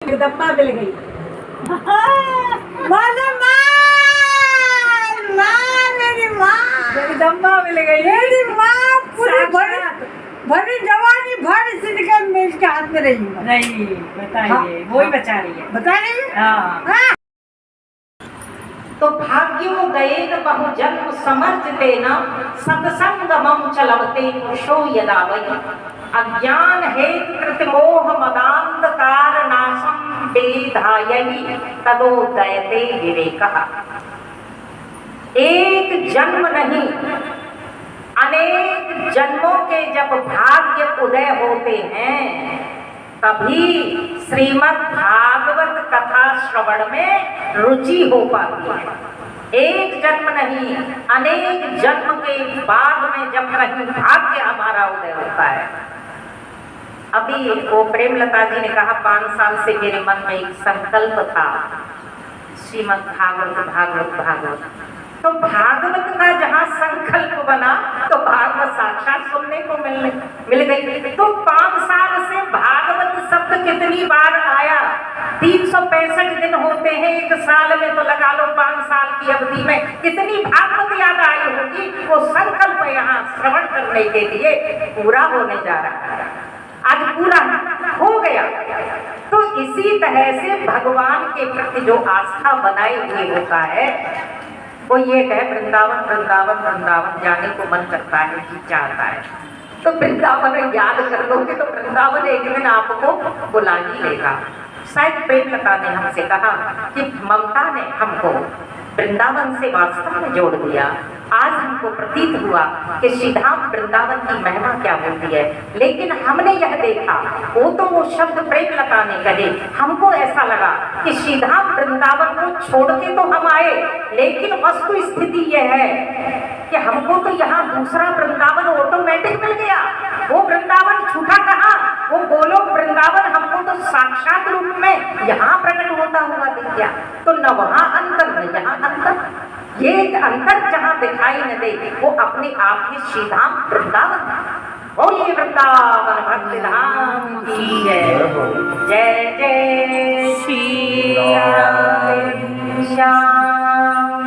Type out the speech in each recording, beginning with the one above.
जगदम्बा मिल गई। मेरी माँ जगदम्बा मिल गई। मेरी माँ पूरी भरी जवानी भर सिद्धि में इसके हाथ में रही हूँ। नहीं बताइए। हाँ, वही बचा रही है। बता रही है। हाँ। तो भाग्यो गएद बहु जन्म समर्जते न सत्संग मम चलवते पुरुषो यदा वै अज्ञान हेत कृत मोह मदांधकार नाशम वेधायहि तदोदयते विवेकः। एक जन्म नहीं अनेक जन्मों के जब भाग्य उदय होते हैं तभी श्रीमद् भागवत कथा श्रवण में रुचि हो पाती है। एक जन्म नहीं अनेक जन्म के बाद में जब कहीं भाग्य हमारा उदय होता है। अभी वो प्रेमलता जी ने कहा 5 साल से मेरे मन में एक संकल्प था श्रीमद् भागवत भागवत भागवत। तो भागवत का जहाँ संकल्प बना तो भागवत साक्षात सुनने को मिल गई। तो 5 साल से भागवत शब्द कितनी बार आया? 365 दिन होते हैं एक साल में, तो लगा लो 5 साल की अवधि में कितनी भागवत याद आई होगी। वो संकल्प यहाँ श्रवण करने के लिए पूरा होने जा रहा है। आज पूरा हो गया। तो इसी तरह से भगवान के प्रति जो आस्था बनाए हुए होता है वो ये कहे वृंदावन वृंदावन वृंदावन जाने को मन करता है कि चाहता है। तो वृंदावन याद कर लोगे तो वृंदावन एक दिन आपको बुला ही लेगा। शायद प्रेमलता ने हमसे कहा कि ममता ने हमको वृंदावन से वास्तव में जोड़ दिया। आज हमको प्रतीत हुआ कि श्रीधाम वृंदावन की महिमा क्या होती है, लेकिन हमने यह देखा वो तो वो शब्द प्रेमलता ने कहे, हमको ऐसा लगा कि श्रीधाम वृंदावन को छोड़ के तो हम आए, लेकिन वस्तु स्थिति यह है कि हमको तो यहाँ दूसरा वृंदावन ऑटोमेटिक मिल गया। वो वृंदावन छूटा कहाँ? वो बोलो वृंदावन हमको तो साक्षात रूप में यहाँ प्रकट होता हुआ दिख गया। तो न वहाँ अंतर न यहाँ अंतर, ये अंतर जहाँ दिखाई न दे वो अपने आप ही श्रीधाम वृंदावन। बोलिए वृंदावन भक्ति धाम की जय। जय जय श्री राम श्याम।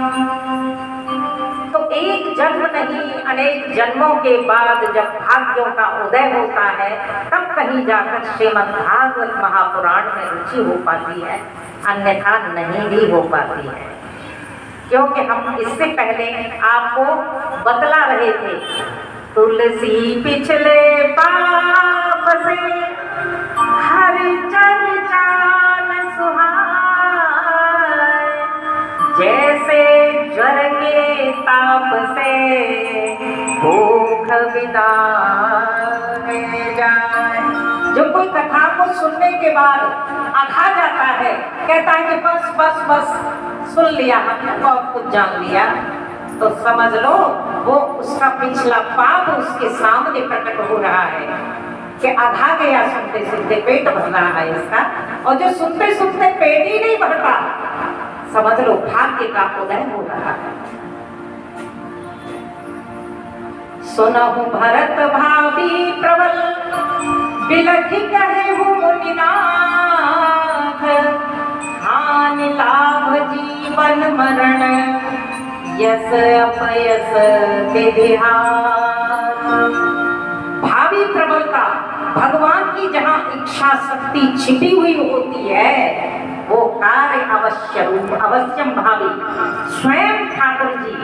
तो एक जन्म नहीं अनेक जन्मों के बाद जब भाग्यों का उदय होता है तब कहीं जाकर श्रीमद् भागवत महापुराण में रुचि हो पाती है, अन्यथा नहीं भी हो पाती है। क्योंकि हम इससे पहले आपको बतला रहे थे, तुलसी पिछले पाप से हर चर्चा न सुहाए, जैसे ज्वर के ताप से भूख बिदाए जाए। जो कोई कथा को सुनने के बाद अघा जाता है, कहता है कि बस बस बस सुन लिया, हमने बहुत कुछ जान लिया, तो समझ लो वो उसका पिछला पाप उसके सामने प्रकट हो रहा है कि आधा गया सुनते सुनते, पेट भर रहा है इसका। और जो सुनते सुनते पेट ही नहीं भरता, समझ लो भाग्य का उदय हो रहा है। सुनहु भरत भावी प्रबल बिलखि कहे मुनिनाथ, हानि लाभ जीवन मरण यस अपयस विधिहार। भावी प्रबलता, भगवान की जहाँ इच्छा शक्ति छिपी हुई होती है वो कार्य अवश्य रूप अवश्यम भावी स्वयं ठाकुर जी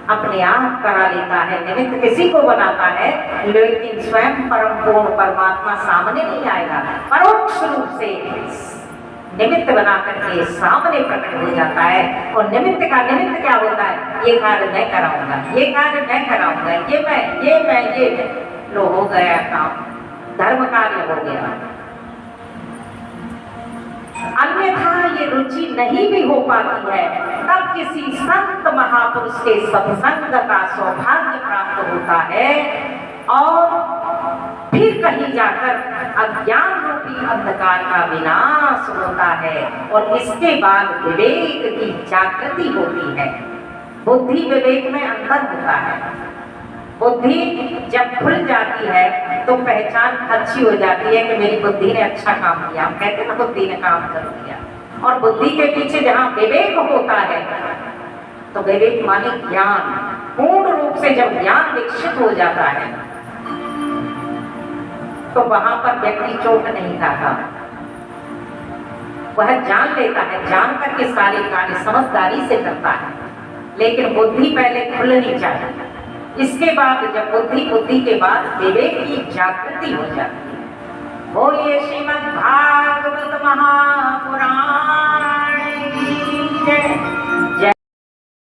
अपने आप करा लेता है। निमित्त किसी को बनाता है, लेकिन स्वयं परम पूर्ण परमात्मा सामने नहीं आएगा, परोक्ष रूप से निमित्त बना करके सामने प्रकट हो जाता है। और निमित्त क्या होता है? ये कार्य मैं कराऊंगा, ये कार्य मैं कराऊंगा, ये लो हो गया काम, धर्म कार्य हो गया। अन्यथा ये रुचि नहीं भी हो पाती है, तब किसी संत महापुरुष के सत्संग का सौभाग्य प्राप्त होता है और फिर कहीं जाकर अज्ञान रूपी अंधकार का विनाश होता है और इसके बाद विवेक की जागृति होती है। बुद्धि विवेक में अंतर होता है। बुद्धि जब खुल जाती है तो पहचान अच्छी हो जाती है कि मेरी बुद्धि ने अच्छा काम किया। हम कहते हैं ना बुद्धि ने काम कर दिया। और बुद्धि के पीछे जहाँ विवेक होता है तो विवेक माने ज्ञान, पूर्ण रूप से जब ज्ञान विकसित हो जाता है तो वहां पर व्यक्ति चोट नहीं खाता, वह जान लेता है, जान करके सारे कार्य समझदारी से करता है। लेकिन बुद्धि पहले खुलनी चाहिए, इसके बाद जब बुद्धि के बाद विवेक की जागृति हो जाती है। बोलिए श्रीमद् भागवत महापुराण की जय।